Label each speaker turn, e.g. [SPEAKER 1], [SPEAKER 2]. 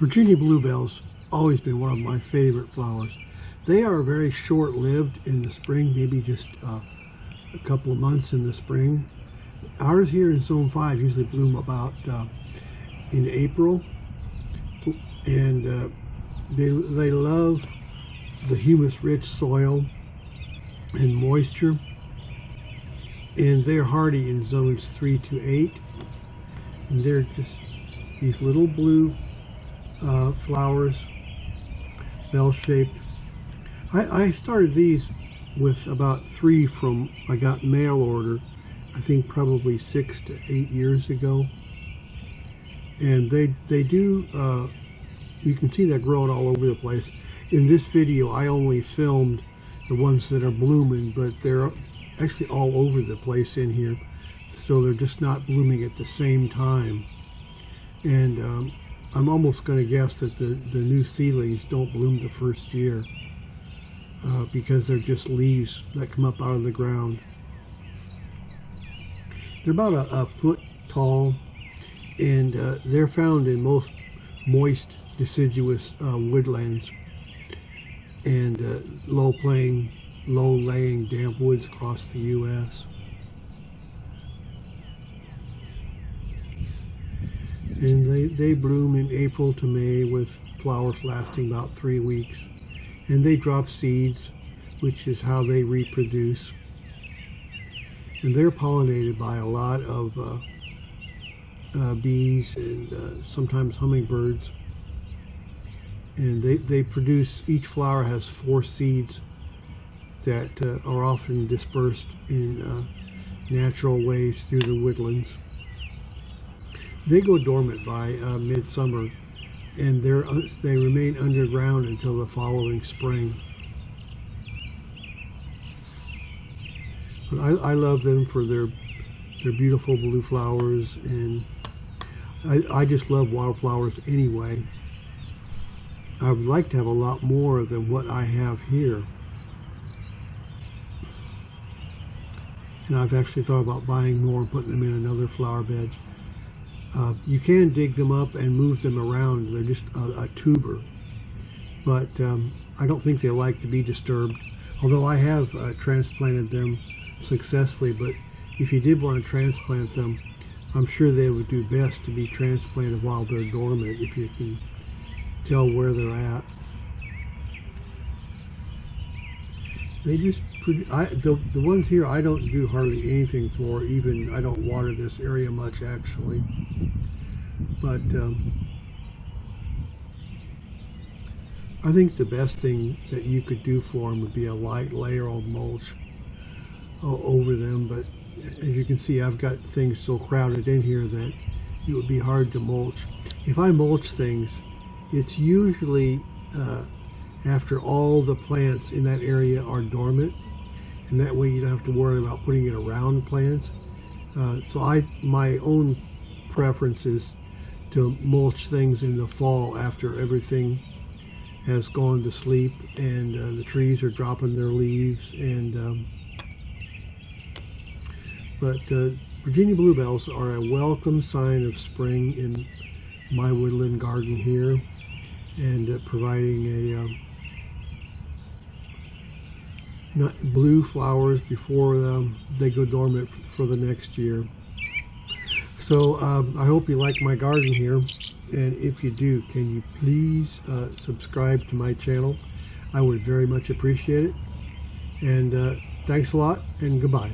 [SPEAKER 1] Virginia bluebells always been one of my favorite flowers. They are very short-lived in the spring, maybe just a couple of months in the spring. Ours here in Zone 5 usually bloom about in April, and they love the humus-rich soil and moisture, and they're hardy in zones 3 to 8, and they're just these little blue flowers, bell-shaped. I started these with about 3 from I got mail order, I think probably 6 to 8 years ago, and they do you can see that growing all over the place. In this video I only filmed the ones that are blooming, but they're actually all over the place in here, so they're just not blooming at the same time. And I'm almost going to guess that the new seedlings don't bloom the first year because they're just leaves that come up out of the ground. They're about a foot tall, and they're found in most moist deciduous woodlands and low-laying damp woods across the U.S. And they bloom in April to May with flowers lasting about 3 weeks. And they drop seeds, which is how they reproduce. And they're pollinated by a lot of bees and sometimes hummingbirds. And they produce, each flower has 4 seeds that are often dispersed in natural ways through the woodlands. They go dormant by midsummer, and they remain underground until the following spring. But I love them for their beautiful blue flowers, and I just love wildflowers anyway. I would like to have a lot more than what I have here. And I've actually thought about buying more and putting them in another flower bed. You can dig them up and move them around. They're just a tuber. But I don't think they like to be disturbed. Although I have transplanted them successfully. But if you did want to transplant them, I'm sure they would do best to be transplanted while they're dormant, if you can tell where they're at. They just the ones here I don't do hardly anything for. Even I don't water this area much, actually. But I think the best thing that you could do for them would be a light layer of mulch over them. But as you can see, I've got things so crowded in here that it would be hard to mulch. If I mulch things, it's usually after all the plants in that area are dormant, and that way you don't have to worry about putting it around plants. So my own preference is to mulch things in the fall after everything has gone to sleep and the trees are dropping their leaves. And but Virginia bluebells are a welcome sign of spring in my woodland garden here, and providing blue flowers before they go dormant for the next year. So I hope you like my garden here, and if you do, can you please subscribe to my channel? I would very much appreciate it. And thanks a lot, and goodbye.